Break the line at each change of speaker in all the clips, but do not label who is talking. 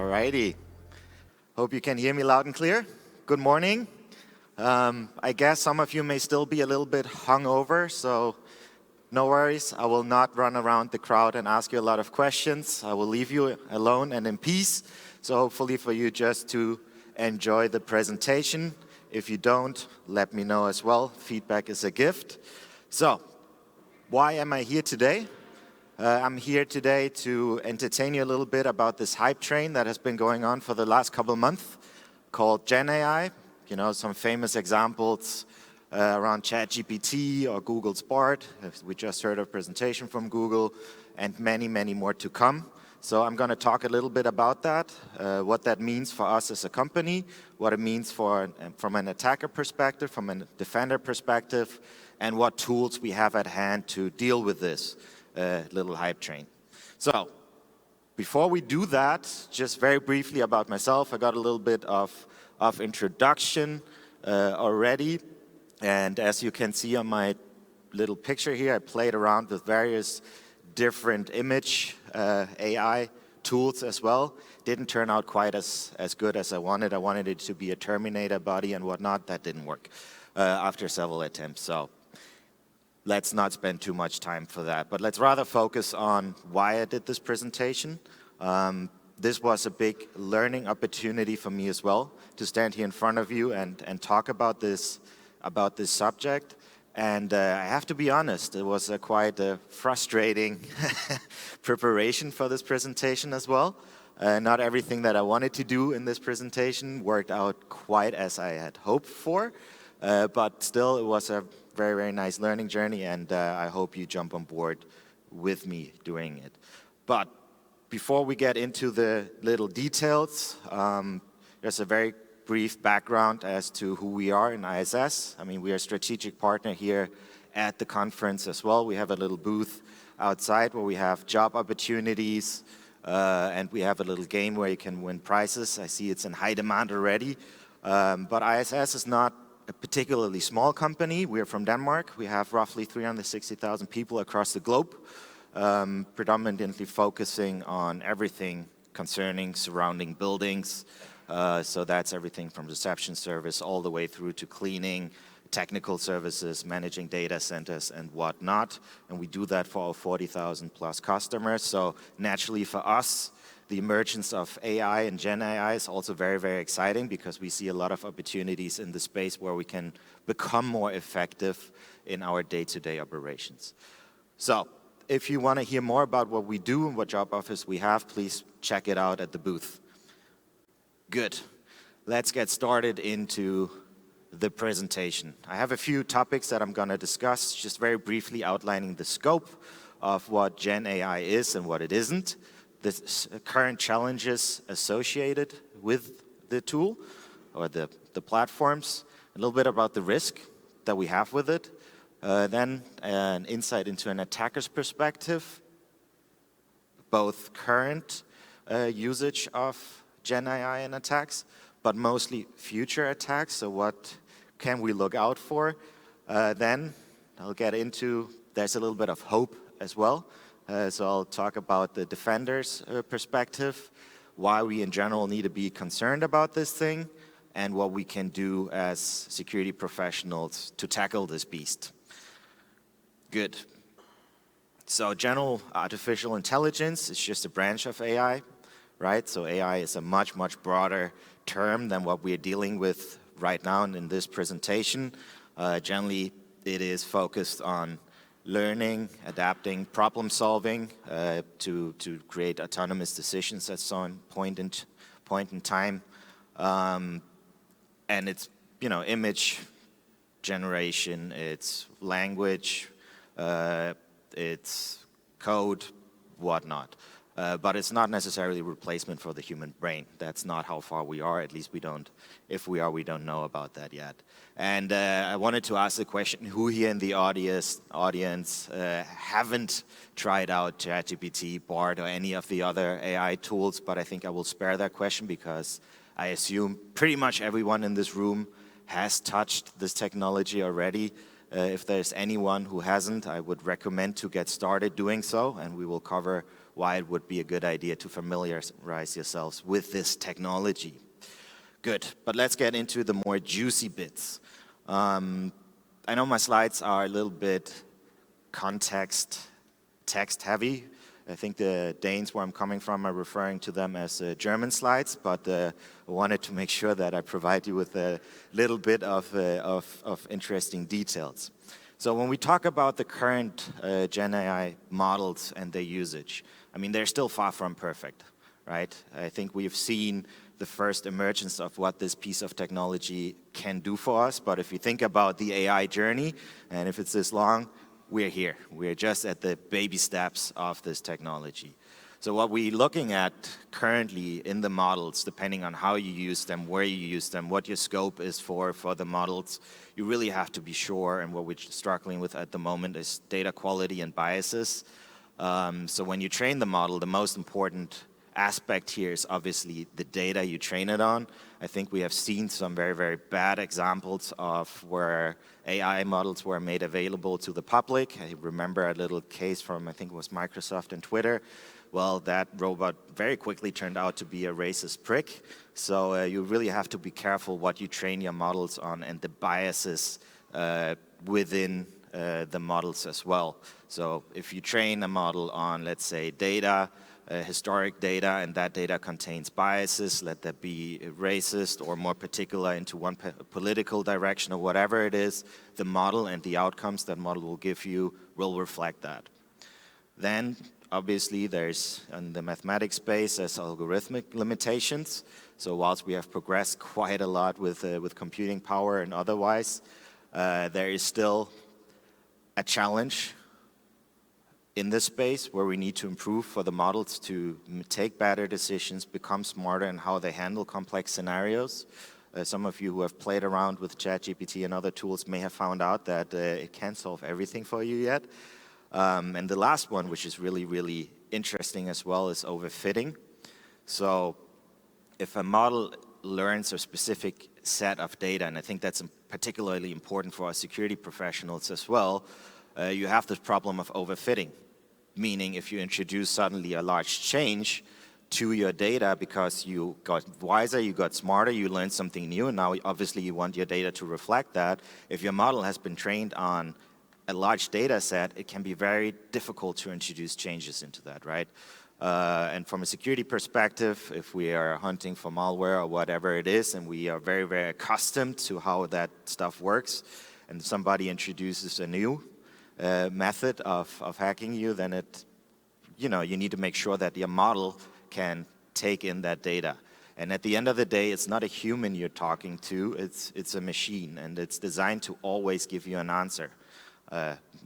Alrighty. Hope you can hear me loud and clear. Good morning. I guess some of you may still be a little bit hungover, so no worries. I will not run around the crowd and ask you a lot of questions. I will leave you alone and in peace. So hopefully for you just to enjoy the presentation. If you don't, let me know as well. Feedback is a gift. So, why am I here today? I'm here today to entertain you a little bit about this hype train that has been going on for the last couple of months called GenAI. You know, some famous examples around ChatGPT or Google's Bard. We just heard a presentation from Google and many, many more to come. So I'm going to talk a little bit about that, what that means for us as a company, what it means from an attacker perspective, from a defender perspective, and what tools we have at hand to deal with this little hype train. So before we do that, just very briefly about myself. I got a little bit of introduction already. And as you can see on my little picture here, I played around with various different image AI tools as well. Didn't turn out quite as good as I wanted. I wanted it to be a Terminator body and whatnot. That didn't work after several attempts. So let's not spend too much time for that. But let's rather focus on why I did this presentation. This was a big learning opportunity for me as well, to stand here in front of you and talk about this subject. And I have to be honest, it was quite a frustrating preparation for this presentation as well. Not everything that I wanted to do in this presentation worked out quite as I had hoped for, but still it was a very, very nice learning journey, and I hope you jump on board with me doing it. But before we get into the little details, there's a very brief background as to who we are in ISS. I mean, we are a strategic partner here at the conference as well. We have a little booth outside where we have job opportunities, and we have a little game where you can win prizes. I see it's in high demand already. But ISS is not a particularly small company. We're from Denmark. We have roughly 360,000 people across the globe, predominantly focusing on everything concerning surrounding buildings. So that's everything from reception service all the way through to cleaning, technical services, managing data centers and whatnot. And we do that for our 40,000 plus customers. So naturally for us, the emergence of AI and GenAI is also very, very exciting because we see a lot of opportunities in the space where we can become more effective in our day-to-day operations. So if you want to hear more about what we do and what job offers we have, please check it out at the booth. Good. Let's get started into the presentation. I have a few topics that I'm going to discuss, just very briefly outlining the scope of what GenAI is and what it isn't, the current challenges associated with the tool or the platforms, a little bit about the risk that we have with it, then an insight into an attacker's perspective, both current usage of GenAI and attacks, but mostly future attacks, so what can we look out for? Then I'll get into, there's a little bit of hope as well. So I'll talk about the defender's perspective, why we in general need to be concerned about this thing, and what we can do as security professionals to tackle this beast. Good. So general artificial intelligence is just a branch of AI, right? So AI is a much, much broader term than what we're dealing with right now and in this presentation. Generally, it is focused on learning, adapting, problem solving to create autonomous decisions at some point in time. And it's, you know, image generation, it's language, it's code, whatnot. But it's not necessarily a replacement for the human brain. That's not how far we are. At least we don't. If we are, we don't know about that yet. And I wanted to ask the question, who here in the audience haven't tried out ChatGPT, Bard, or any of the other AI tools? But I think I will spare that question because I assume pretty much everyone in this room has touched this technology already. If there's anyone who hasn't, I would recommend to get started doing so, and we will cover why it would be a good idea to familiarize yourselves with this technology. Good, but let's get into the more juicy bits. I know my slides are a little bit text heavy. I think the Danes where I'm coming from are referring to them as German slides, but I wanted to make sure that I provide you with a little bit of interesting details. So when we talk about the current GenAI models and their usage, I mean, they're still far from perfect, right? I think we've seen the first emergence of what this piece of technology can do for us, but if you think about the AI journey, and if it's this long, we're here. We're just at the baby steps of this technology. So what we're looking at currently in the models, depending on how you use them, where you use them, what your scope is for the models, you really have to be sure, and what we're struggling with at the moment is data quality and biases. So when you train the model, the most important aspect here is obviously the data you train it on. I think we have seen some very, very bad examples of where AI models were made available to the public. I remember a little case from, I think it was Microsoft and Twitter. Well, that robot very quickly turned out to be a racist prick. So you really have to be careful what you train your models on and the biases within the models as well. So if you train a model on, let's say, data, historic data, and that data contains biases, let that be racist or more particular into one political direction or whatever it is, the model and the outcomes that model will give you will reflect that. Then, obviously, there's, in the mathematics space, there's algorithmic limitations. So whilst we have progressed quite a lot with computing power and otherwise, there is still a challenge in this space where we need to improve for the models to take better decisions, become smarter in how they handle complex scenarios. Some of you who have played around with ChatGPT and other tools may have found out that it can't solve everything for you yet. And the last one, which is really, really interesting as well, is overfitting. So if a model learns a specific set of data, and I think that's particularly important for our security professionals as well, you have this problem of overfitting. Meaning if you introduce suddenly a large change to your data because you got wiser, you got smarter, you learned something new, and now obviously you want your data to reflect that. If your model has been trained on a large data set, it can be very difficult to introduce changes into that, right? And from a security perspective, if we are hunting for malware or whatever it is, and we are very, very accustomed to how that stuff works, and somebody introduces a new method of hacking you, then you need to make sure that your model can take in that data. And at the end of the day, it's not a human you're talking to, it's a machine, and it's designed to always give you an answer,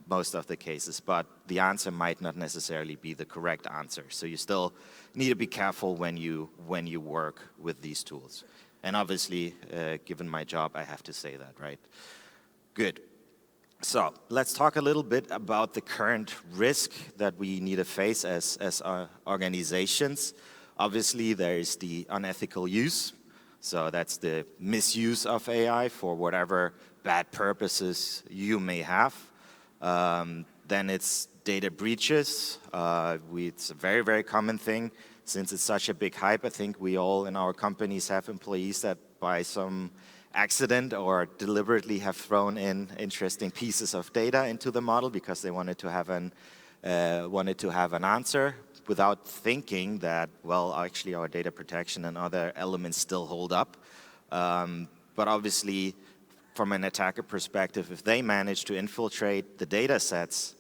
most of the cases, but the answer might not necessarily be the correct answer. So you still need to be careful when you work with these tools. And obviously, given my job, I have to say that, right? Good. So let's talk a little bit about the current risk that we need to face as organizations. Obviously, there is the unethical use. So that's the misuse of AI for whatever bad purposes you may have. Then it's data breaches. It's a very, very common thing. Since it's such a big hype, I think we all in our companies have employees that by some accident or deliberately have thrown in interesting pieces of data into the model because they wanted to have an answer without thinking that, well, actually our data protection and other elements still hold up. But obviously, from an attacker perspective, if they manage to infiltrate the data sets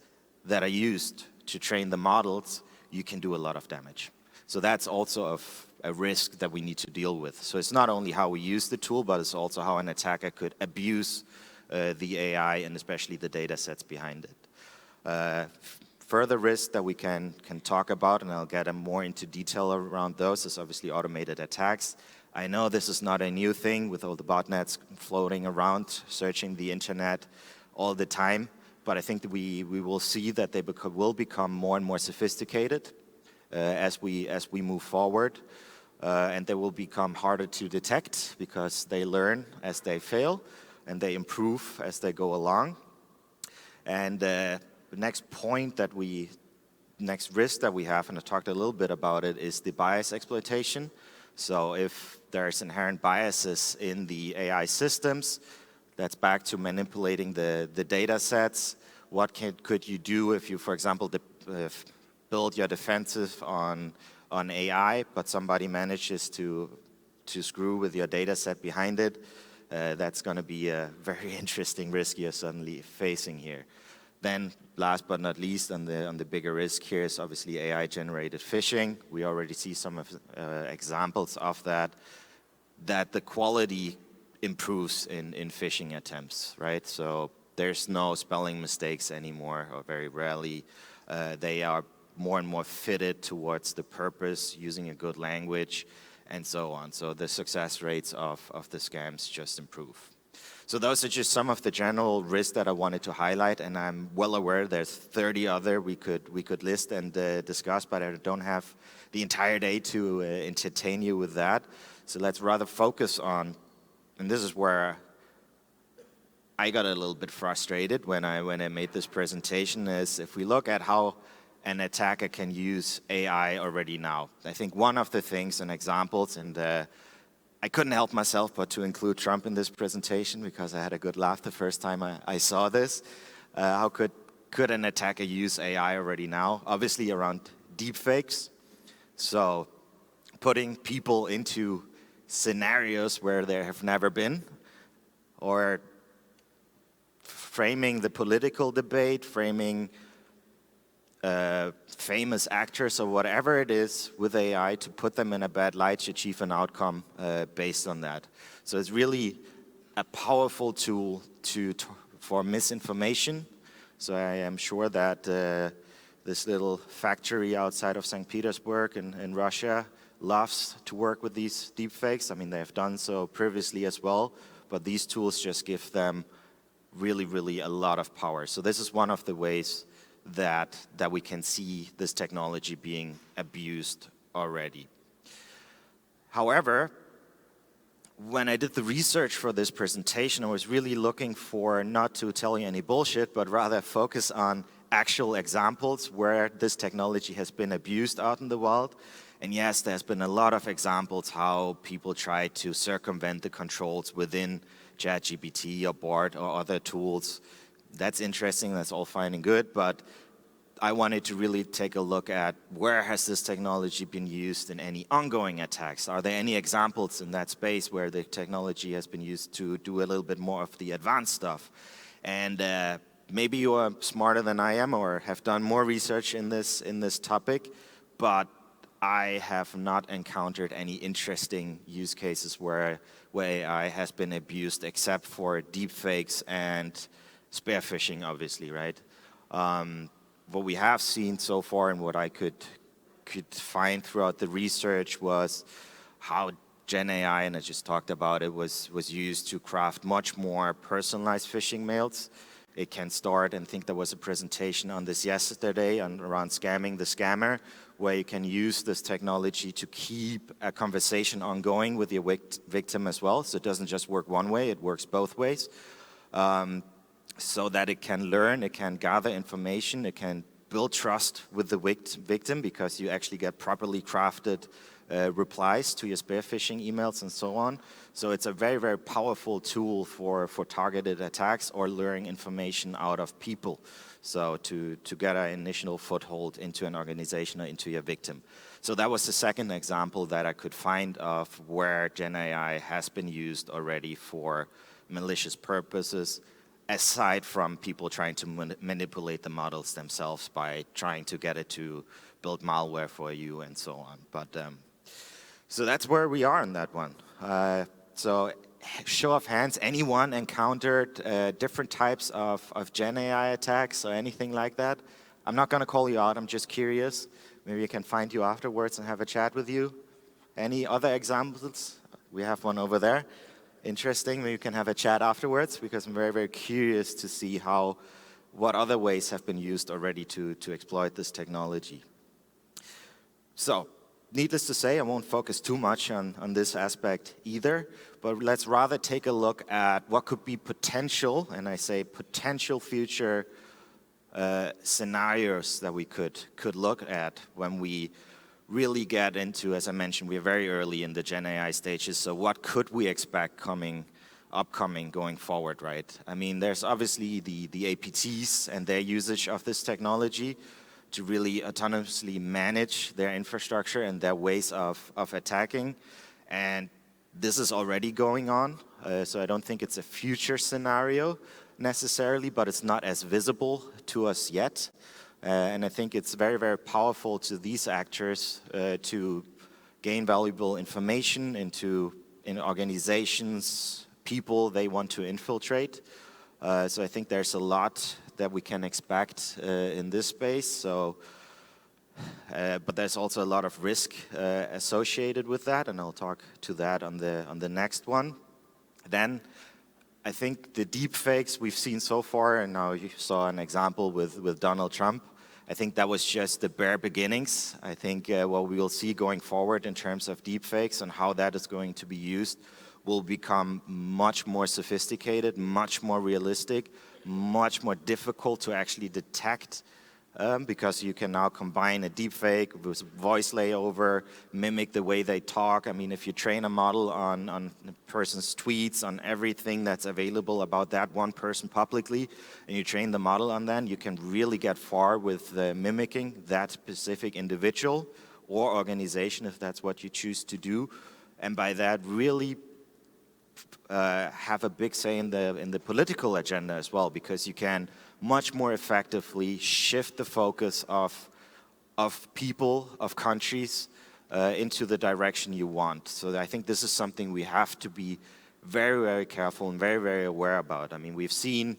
that are used to train the models, you can do a lot of damage. So that's also a risk that we need to deal with. So it's not only how we use the tool, but it's also how an attacker could abuse the AI and especially the data sets behind it. Further risks that we can talk about, and I'll get more into detail around those, is obviously automated attacks. I know this is not a new thing with all the botnets floating around, searching the internet all the time, but I think that we will see that they will become more and more sophisticated as we move forward. And they will become harder to detect because they learn as they fail and they improve as they go along. And the next risk that we have, and I talked a little bit about it, is the bias exploitation. So if there's inherent biases in the AI systems, that's back to manipulating the data sets. What could you do if you, for example, build your defensive on AI, but somebody manages to screw with your data set behind it? That's going to be a very interesting risk you're suddenly facing here. Then, last but not least, on the bigger risk here is obviously AI-generated phishing. We already see some of examples of that the quality improves in phishing attempts, right? So there's no spelling mistakes anymore, or very rarely. They are more and more fitted towards the purpose, using a good language, and so on. So the success rates of the scams just improve. So those are just some of the general risks that I wanted to highlight, and I'm well aware there's 30 other we could list and discuss, but I don't have the entire day to entertain you with that. So let's rather focus on, and this is where I got a little bit frustrated when I made this presentation, is if we look at how an attacker can use AI already now. I think one of the things and examples, and I couldn't help myself but to include Trump in this presentation because I had a good laugh the first time I saw this. How could an attacker use AI already now? Obviously around deepfakes. So putting people into scenarios where there have never been, or framing the political debate, framing famous actors or whatever it is with AI to put them in a bad light to achieve an outcome based on that. So it's really a powerful tool for misinformation. So I am sure that this little factory outside of St. Petersburg in Russia loves to work with these deepfakes. I mean, they have done so previously as well, but these tools just give them really, really a lot of power. So this is one of the ways that we can see this technology being abused already. However, when I did the research for this presentation, I was really looking for, not to tell you any bullshit, but rather focus on actual examples where this technology has been abused out in the world. And yes, there's been a lot of examples how people try to circumvent the controls within ChatGPT or Bard or other tools. That's interesting, that's all fine and good, but I wanted to really take a look at where has this technology been used in any ongoing attacks. Are there any examples in that space where the technology has been used to do a little bit more of the advanced stuff? And maybe you are smarter than I am or have done more research in this topic, but I have not encountered any interesting use cases where AI has been abused, except for deepfakes and spear phishing, obviously, right? What we have seen so far and what I could find throughout the research was how GenAI, and I just talked about it, was used to craft much more personalized phishing mails. It can start, and I think there was a presentation on this yesterday around scamming the scammer, where you can use this technology to keep a conversation ongoing with your victim as well. So it doesn't just work one way, it works both ways. So that it can learn, it can gather information, it can build trust with the victim because you actually get properly crafted replies to your spear phishing emails and so on. So it's a very, very powerful tool for targeted attacks or luring information out of people. So to get an initial foothold into an organization or into your victim. So that was the second example that I could find of where GenAI has been used already for malicious purposes, aside from people trying to manipulate the models themselves by trying to get it to build malware for you and so on. But so that's where we are in that one. So show of hands, anyone encountered different types of GenAI attacks or anything like that? I'm not going to call you out, I'm just curious. Maybe I can find you afterwards and have a chat with you. Any other examples? We have one over there. Interesting, maybe you can have a chat afterwards, because I'm very, very curious to see what other ways have been used already to exploit this technology. So, needless to say, I won't focus too much on this aspect either, but let's rather take a look at what could be potential, and I say potential future scenarios that we could look at when we really get into, as I mentioned, we're very early in the GenAI stages, so what could we expect upcoming going forward, right? I mean, there's obviously the APTs and their usage of this technology to really autonomously manage their infrastructure and their ways of attacking. And this is already going on, so I don't think it's a future scenario necessarily, but it's not as visible to us yet. And I think it's very, very powerful to these actors to gain valuable information in organizations, people they want to infiltrate. So I think there's a lot that we can expect in this space. So, but there's also a lot of risk associated with that, and I'll talk to that on the next one. Then I think the deep fakes we've seen so far, and now you saw an example with Donald Trump, I think that was just the bare beginnings. I think what we will see going forward in terms of deep fakes and how that is going to be used will become much more sophisticated, much more realistic, much more difficult to actually detect, because you can now combine a deepfake with voice layover, mimic the way they talk. I mean, if you train a model on a person's tweets, on everything that's available about that one person publicly, and you train the model on that, you can really get far with mimicking that specific individual or organization, if that's what you choose to do. And by that, really have a big say in the political agenda as well, because you can much more effectively shift the focus of people, of countries, into the direction you want. So I think this is something we have to be very, very careful and very, very aware about. I mean, we've seen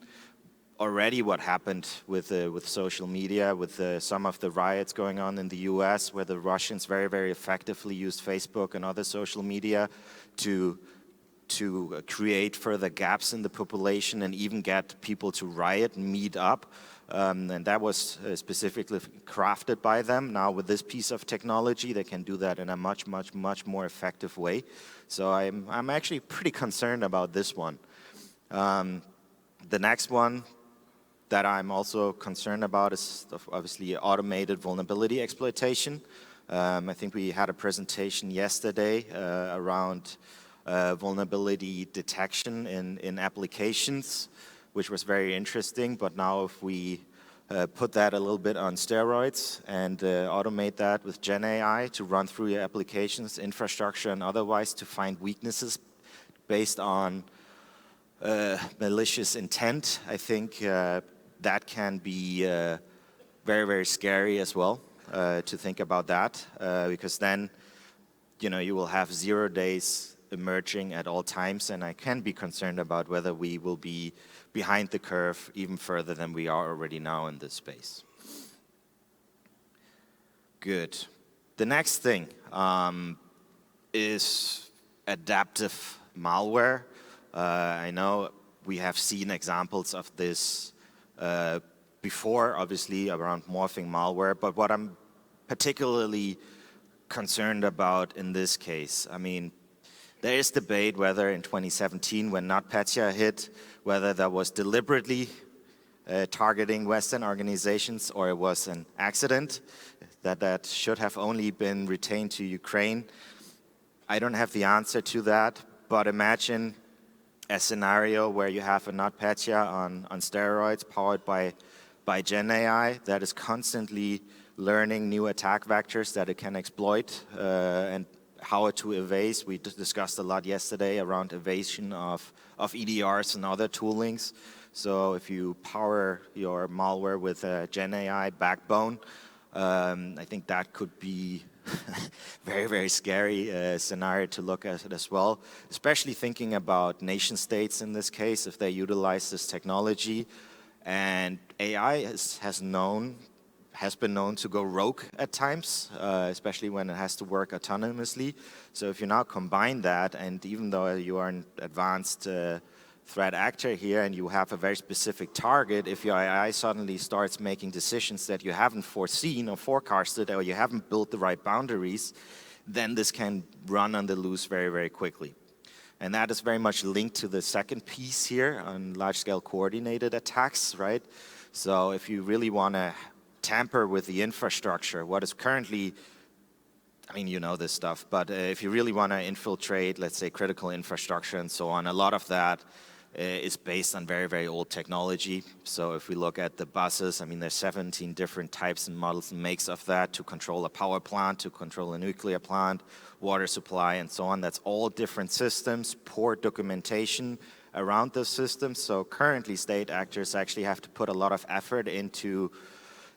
already what happened with social media, with some of the riots going on in the US, where the Russians very, very effectively used Facebook and other social media to create further gaps in the population and even get people to riot and meet up. And that was specifically crafted by them. Now with this piece of technology, they can do that in a much, much, much more effective way. So I'm actually pretty concerned about this one. The next one that I'm also concerned about is obviously automated vulnerability exploitation. I think we had a presentation yesterday around vulnerability detection in applications, which was very interesting. But now if we put that a little bit on steroids and automate that with GenAI to run through your applications, infrastructure, and otherwise to find weaknesses based on malicious intent, I think that can be very, very scary as well to think about that, because then you will have 0 days emerging at all times, and I can be concerned about whether we will be behind the curve even further than we are already now in this space. Good. The next thing is adaptive malware. I know we have seen examples of this before, obviously, around morphing malware, but what I'm particularly concerned about in this case, I mean, there is debate whether in 2017, when NotPetya hit, whether that was deliberately targeting Western organizations or it was an accident, that should have only been retained to Ukraine. I don't have the answer to that, but imagine a scenario where you have a NotPetya on steroids powered by GenAI that is constantly learning new attack vectors that it can exploit and how to evade. We discussed a lot yesterday around evasion of EDRs and other toolings. So if you power your malware with a GenAI backbone, I think that could be very, very scary scenario to look at as well, especially thinking about nation states in this case, if they utilize this technology. And AI has been known to go rogue at times, especially when it has to work autonomously. So if you now combine that, and even though you are an advanced threat actor here and you have a very specific target, if your AI suddenly starts making decisions that you haven't foreseen or forecasted, or you haven't built the right boundaries, then this can run on the loose very, very quickly. And that is very much linked to the second piece here on large-scale coordinated attacks, right? So if you really want to tamper with the infrastructure, what is currently, I mean, you know this stuff, but if you really want to infiltrate, let's say, critical infrastructure and so on, a lot of that is based on very, very old technology. So if we look at the buses, I mean, there's 17 different types and models and makes of that to control a power plant, to control a nuclear plant, water supply, and so on. That's all different systems, poor documentation around those systems. So currently, state actors actually have to put a lot of effort into,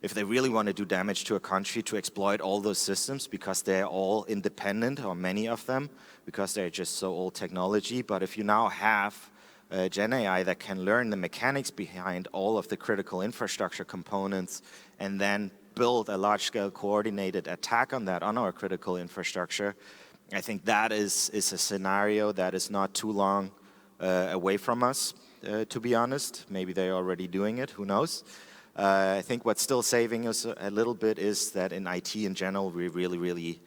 if they really want to do damage to a country, to exploit all those systems because they're all independent, or many of them, because they're just so old technology. But if you now have GenAI that can learn the mechanics behind all of the critical infrastructure components and then build a large-scale coordinated attack on that, on our critical infrastructure, I think that is a scenario that is not too long away from us, to be honest. Maybe they're already doing it, who knows? I think what's still saving us a little bit is that in IT in general, we're really, really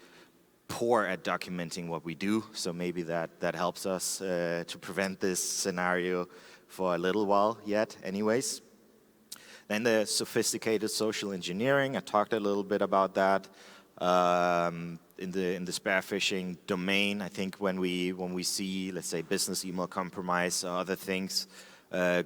poor at documenting what we do. So maybe that helps us to prevent this scenario for a little while yet anyways. Then the sophisticated social engineering, I talked a little bit about that. In the spear phishing domain, I think when we see, let's say, business email compromise or other things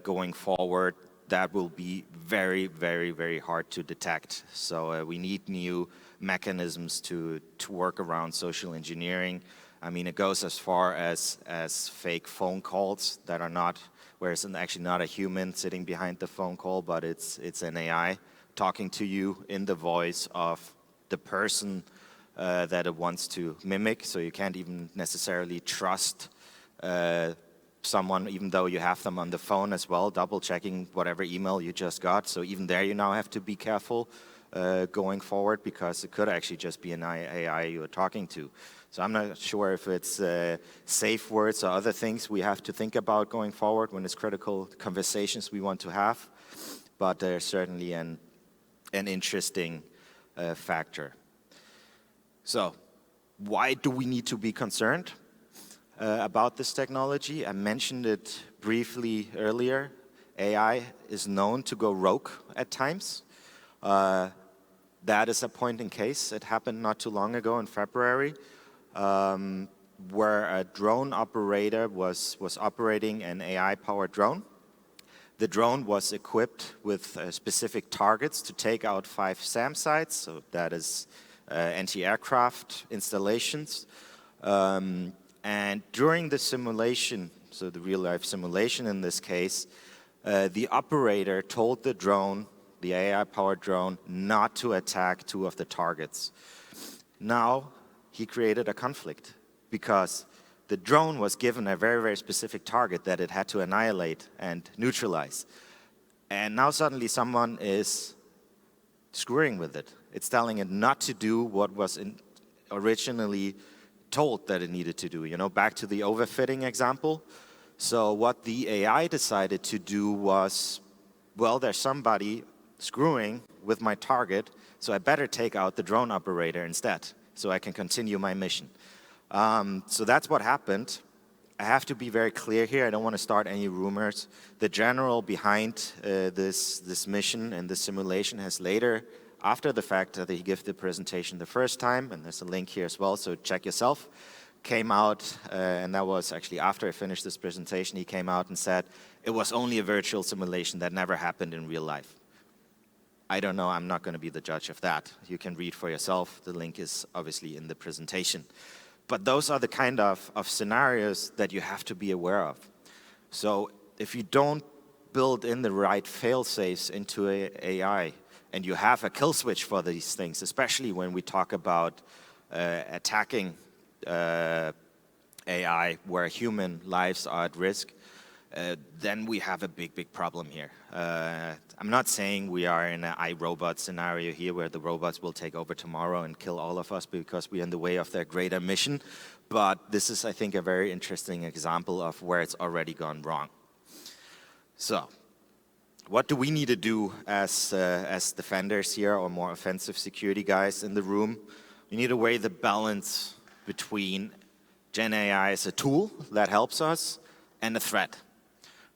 going forward, that will be very, very, very hard to detect. So we need new mechanisms to work around social engineering. I mean, it goes as far as fake phone calls that are not, where it's actually not a human sitting behind the phone call, but it's an AI talking to you in the voice of the person that it wants to mimic. So you can't even necessarily trust someone, even though you have them on the phone as well, double checking whatever email you just got. So even there you now have to be careful going forward, because it could actually just be an AI you're talking to. So I'm not sure if it's safe words or other things we have to think about going forward when it's critical conversations we want to have, but there's certainly an interesting factor. So why do we need to be concerned about this technology? I mentioned it briefly earlier. AI is known to go rogue at times. That is a point in case. It happened not too long ago in February, where a drone operator was operating an AI-powered drone. The drone was equipped with specific targets to take out 5 SAM sites, so that is anti-aircraft installations. And during the simulation, so the real-life simulation in this case, the operator told the drone, the AI-powered drone, not to attack 2 of the targets. Now, he created a conflict because the drone was given a very, very specific target that it had to annihilate and neutralize. And now suddenly someone is screwing with it. It's telling it not to do what was originally told that it needed to do. You know, back to the overfitting example. So what the AI decided to do was, well, there's somebody screwing with my target, so I better take out the drone operator instead, so I can continue my mission. So that's what happened. I have to be very clear here. I don't want to start any rumors. The general behind this mission and this simulation has later, after the fact that he gave the presentation the first time, and there's a link here as well, so check yourself, came out, and that was actually after I finished this presentation, he came out and said, it was only a virtual simulation that never happened in real life. I don't know, I'm not going to be the judge of that. You can read for yourself. The link is obviously in the presentation. But those are the kind of scenarios that you have to be aware of. So if you don't build in the right fail-safes into AI, and you have a kill switch for these things, especially when we talk about attacking AI where human lives are at risk, then we have a big, big problem here. I'm not saying we are in an iRobot scenario here where the robots will take over tomorrow and kill all of us because we're in the way of their greater mission, but this is, I think, a very interesting example of where it's already gone wrong. So, what do we need to do as defenders here, or more offensive security guys in the room? We need to weigh the balance between GenAI as a tool that helps us and a threat.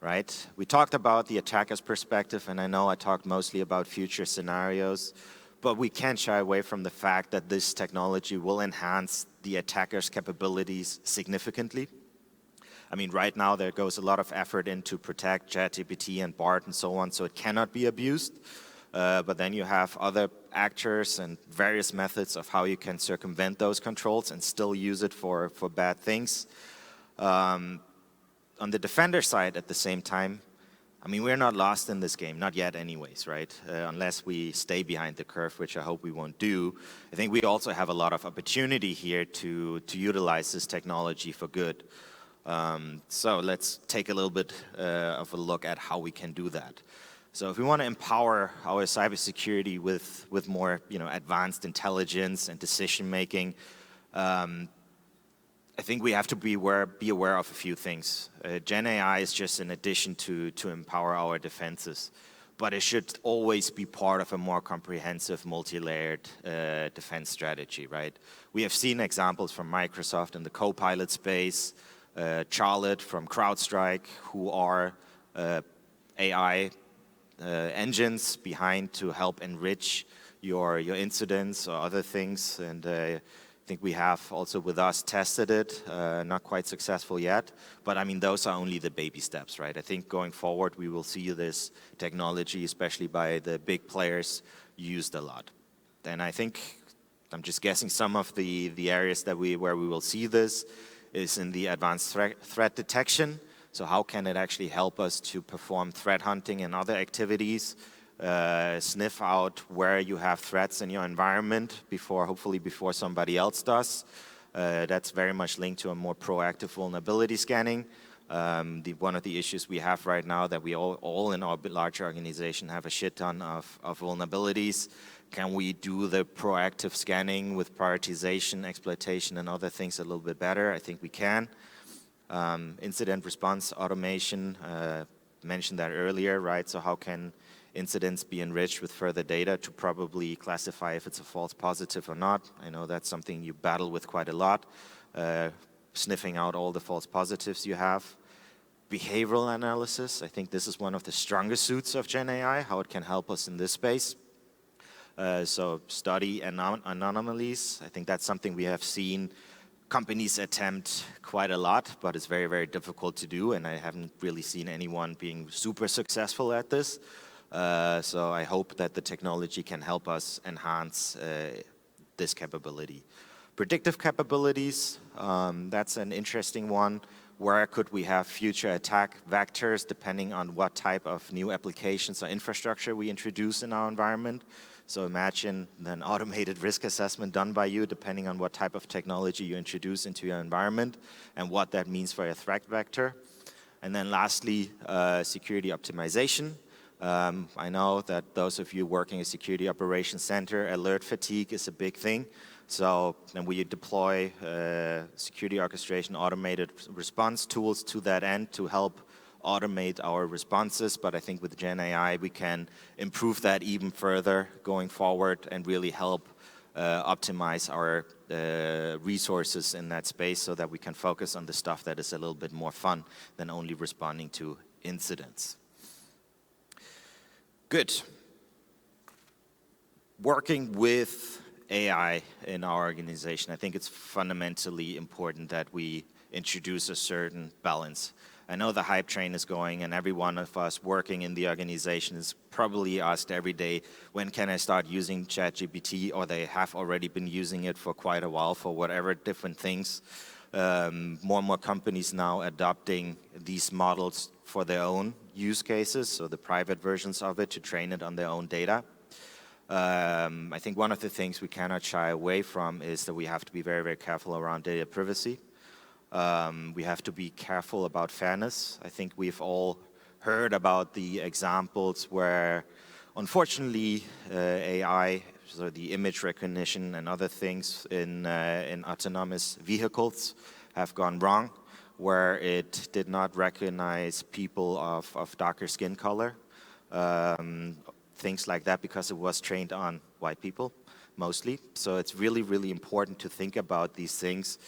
right? We talked about the attacker's perspective, and I know I talked mostly about future scenarios, but we can't shy away from the fact that this technology will enhance the attacker's capabilities significantly. I mean, right now there goes a lot of effort in to protect ChatGPT and BART and so on, so it cannot be abused. But then you have other actors and various methods of how you can circumvent those controls and still use it for bad things. On the defender side, at the same time, I mean, we're not lost in this game, not yet anyways, right? Unless we stay behind the curve, which I hope we won't do. I think we also have a lot of opportunity here to utilize this technology for good. So let's take a little bit of a look at how we can do that. So if we want to empower our cybersecurity with more advanced intelligence and decision making, I think we have to be aware of a few things. GenAI is just an addition to empower our defenses, but it should always be part of a more comprehensive, multi-layered defense strategy, right? We have seen examples from Microsoft in the Copilot space, Charlotte from CrowdStrike, who are AI engines behind to help enrich your incidents or other things, and I think we have also with us tested it, not quite successful yet, but I mean those are only the baby steps, right? I think going forward we will see this technology, especially by the big players, used a lot. And I think, I'm just guessing, some of the areas where we will see this is in the advanced threat detection. So how can it actually help us to perform threat hunting and other activities, sniff out where you have threats in your environment hopefully before somebody else does. That's very much linked to a more proactive vulnerability scanning. One of the issues we have right now that we all in our large organization have a shit ton of vulnerabilities. Can we do the proactive scanning with prioritization, exploitation, and other things a little bit better? I think we can. Incident response automation, mentioned that earlier, right? So how can incidents be enriched with further data to probably classify if it's a false positive or not? I know that's something you battle with quite a lot, sniffing out all the false positives you have. Behavioral analysis, I think this is one of the strongest suits of GenAI, how it can help us in this space. So study anomalies, I think that's something we have seen companies attempt quite a lot, but it's very, very difficult to do, and I haven't really seen anyone being super successful at this. So I hope that the technology can help us enhance this capability. Predictive capabilities, that's an interesting one. Where could we have future attack vectors depending on what type of new applications or infrastructure we introduce in our environment? So imagine an automated risk assessment done by you depending on what type of technology you introduce into your environment and what that means for your threat vector. And then lastly, security optimization. I know that those of you working at Security Operations Center, alert fatigue is a big thing. So then we deploy security orchestration automated response tools to that end to help automate our responses, but I think with GenAI we can improve that even further going forward and really help optimize our resources in that space so that we can focus on the stuff that is a little bit more fun than only responding to incidents. Good. Working with AI in our organization, I think it's fundamentally important that we introduce a certain balance. I know the hype train is going, and every one of us working in the organization is probably asked every day, when can I start using ChatGPT? Or they have already been using it for quite a while for whatever different things. More and more companies now adopting these models for their own use cases, so the private versions of it to train it on their own data. I think one of the things we cannot shy away from is that we have to be very, very careful around data privacy. We have to be careful about fairness. I think we've all heard about the examples where, unfortunately, AI, so the image recognition and other things in autonomous vehicles have gone wrong, where it did not recognize people of darker skin color, things like that, because it was trained on white people mostly. So it's really, really important to think about these things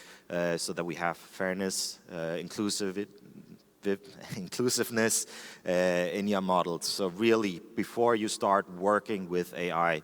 so that we have fairness, inclusiveness in your models. So really, before you start working with AI,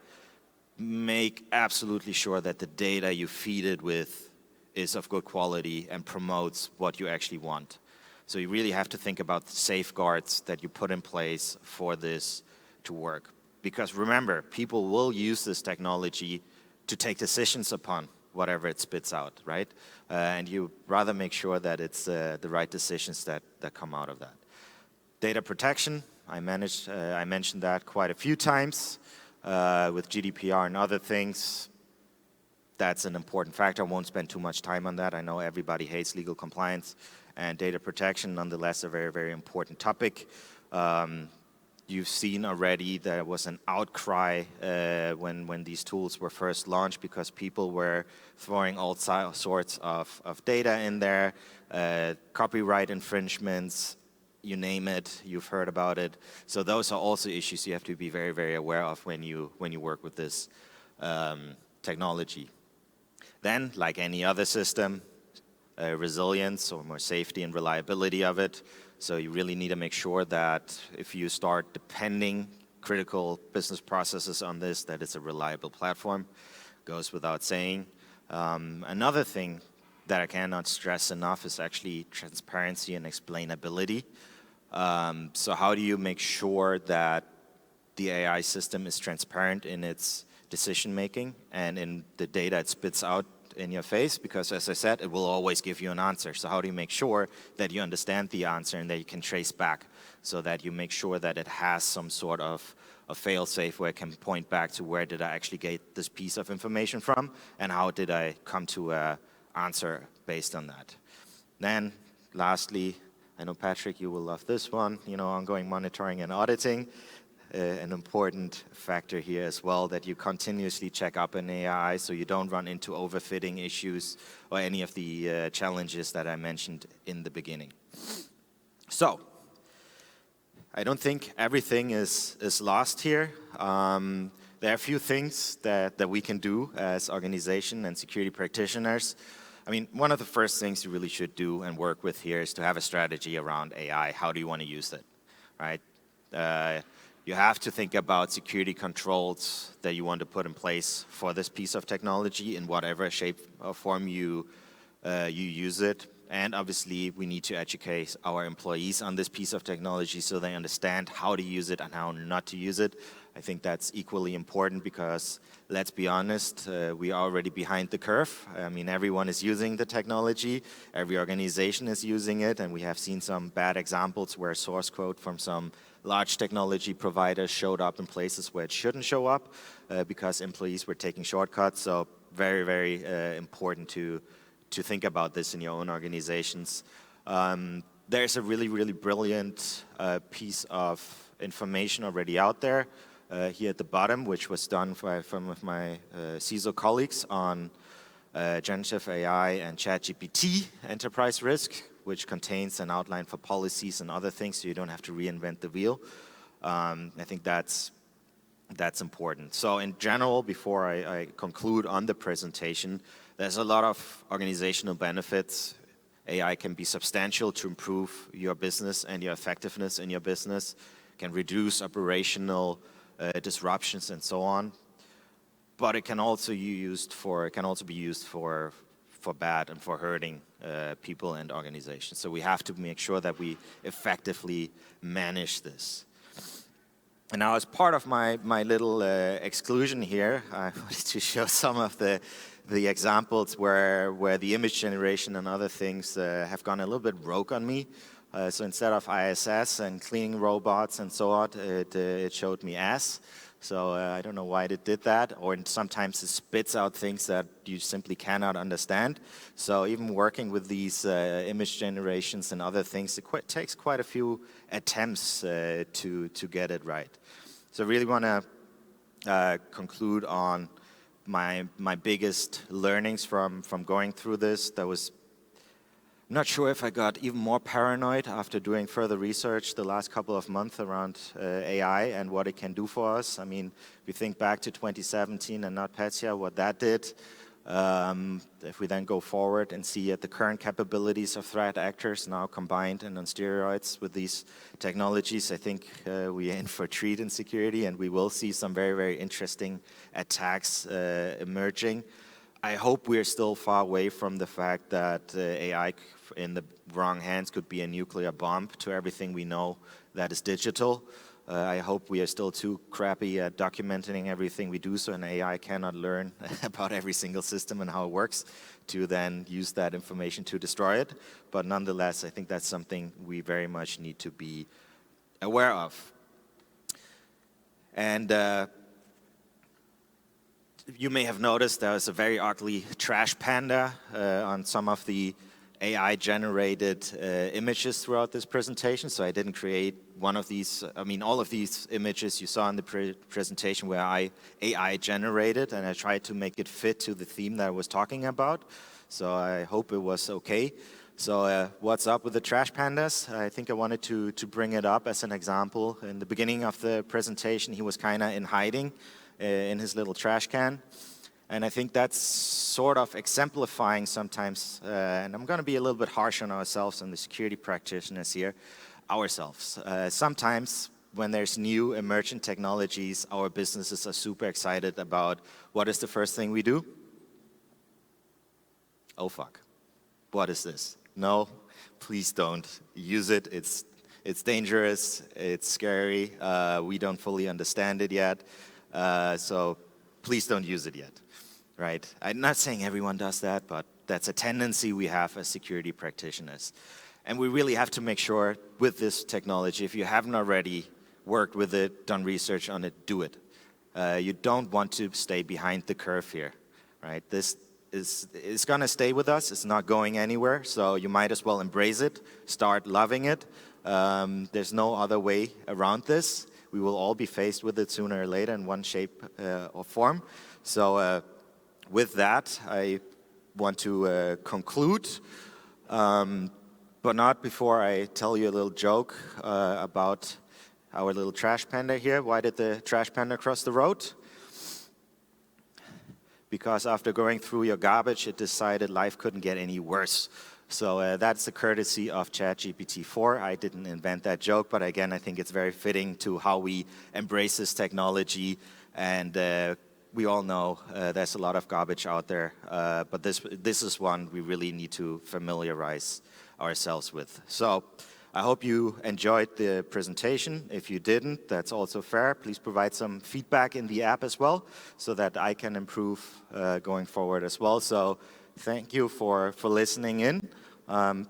make absolutely sure that the data you feed it with is of good quality and promotes what you actually want. So you really have to think about the safeguards that you put in place for this to work. Because remember, people will use this technology to take decisions upon whatever it spits out, right? And you rather make sure that it's the right decisions that come out of that. Data protection, I mentioned that quite a few times with GDPR and other things. That's an important factor. I won't spend too much time on that. I know everybody hates legal compliance, and data protection, nonetheless, a very, very important topic. You've seen already there was an outcry when these tools were first launched because people were throwing all sorts of data in there, copyright infringements, you name it, you've heard about it. So those are also issues you have to be very, very aware of when you work with this technology. Then, like any other system, resilience or more safety and reliability of it. So you really need to make sure that if you start depending critical business processes on this, that it's a reliable platform. Goes without saying. Another thing that I cannot stress enough is actually transparency and explainability. So how do you make sure that the AI system is transparent in its decision making and in the data it spits out in your face? Because as I said, it will always give you an answer. So how do you make sure that you understand the answer and that you can trace back so that you make sure that it has some sort of a fail-safe where it can point back to where did I actually get this piece of information from and how did I come to an answer based on that. Then lastly, I know Patrick, you will love this one, ongoing monitoring and auditing. An important factor here as well, that you continuously check up in AI so you don't run into overfitting issues or any of the challenges that I mentioned in the beginning. So, I don't think everything is lost here. There are a few things that we can do as organization and security practitioners. I mean, one of the first things you really should do and work with here is to have a strategy around AI. How do you want to use it, right? You have to think about security controls that you want to put in place for this piece of technology in whatever shape or form you use it. And obviously, we need to educate our employees on this piece of technology so they understand how to use it and how not to use it. I think that's equally important because, let's be honest, we are already behind the curve. I mean, everyone is using the technology, every organization is using it, and we have seen some bad examples where source code from some large technology providers showed up in places where it shouldn't show up because employees were taking shortcuts. So very, very important to think about this in your own organizations. There's a really, really brilliant piece of information already out there here at the bottom, which was done by some of my CISO colleagues on generative AI and ChatGPT enterprise risk, which contains an outline for policies and other things, so you don't have to reinvent the wheel. I think that's important. So in general, before I conclude on the presentation, there's a lot of organizational benefits. AI can be substantial to improve your business and your effectiveness in your business, can reduce operational disruptions and so on. But it can also be used for bad and for hurting people and organizations. So we have to make sure that we effectively manage this. And now, as part of my little exclusion here, I wanted to show some of the examples where the image generation and other things have gone a little bit rogue on me. So instead of ISS and cleaning robots and so on, it showed me ass. So I don't know why it did that, or sometimes it spits out things that you simply cannot understand. So even working with these image generations and other things, it takes quite a few attempts to get it right. So I really want to conclude on my biggest learnings from going through this. I'm not sure if I got even more paranoid after doing further research the last couple of months around AI and what it can do for us. I mean, if you think back to 2017 and NotPetya, what that did, If we then go forward and see at the current capabilities of threat actors now combined and on steroids with these technologies, I think we are in for a treat in security, and we will see some very, very interesting attacks emerging. I hope we are still far away from the fact that AI in the wrong hands could be a nuclear bomb to everything we know that is digital. I hope we are still too crappy at documenting everything we do, so an AI cannot learn about every single system and how it works to then use that information to destroy it. But nonetheless, I think that's something we very much need to be aware of. And you may have noticed there's a very ugly trash panda on some of the AI-generated images throughout this presentation. So I didn't create one of these. I mean, all of these images you saw in the presentation were AI generated, and I tried to make it fit to the theme that I was talking about. So I hope it was okay. So what's up with the trash pandas? I think I wanted to bring it up as an example. In the beginning of the presentation, he was kind of in hiding in his little trash can. And I think that's sort of exemplifying sometimes, and I'm going to be a little bit harsh on ourselves and the security practitioners here, ourselves. Sometimes when there's new emergent technologies, our businesses are super excited about what is the first thing we do? Oh, fuck. What is this? No, please don't use it. It's dangerous. It's scary. We don't fully understand it yet. So please don't use it yet. Right? I'm not saying everyone does that, but that's a tendency we have as security practitioners. And we really have to make sure with this technology, if you haven't already worked with it, done research on it, do it. You don't want to stay behind the curve here. Right? This is going to stay with us. It's not going anywhere. So you might as well embrace it, start loving it. There's no other way around this. We will all be faced with it sooner or later in one shape or form. So with that, I want to conclude, but not before I tell you a little joke about our little trash panda here. Why did the trash panda cross the road? Because after going through your garbage, it decided life couldn't get any worse. So that's the courtesy of ChatGPT 4. I didn't invent that joke, but again, I think it's very fitting to how we embrace this technology. And we all know there's a lot of garbage out there, but this is one we really need to familiarize ourselves with. So I hope you enjoyed the presentation. If you didn't, that's also fair. Please provide some feedback in the app as well so that I can improve going forward as well. So thank you for listening in.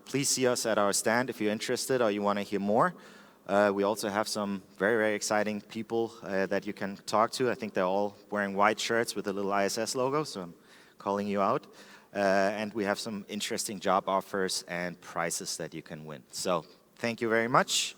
Please see us at our stand if you're interested or you want to hear more. We also have some very, very exciting people that you can talk to. I think they're all wearing white shirts with a little ISS logo, so I'm calling you out. And we have some interesting job offers and prizes that you can win. So thank you very much.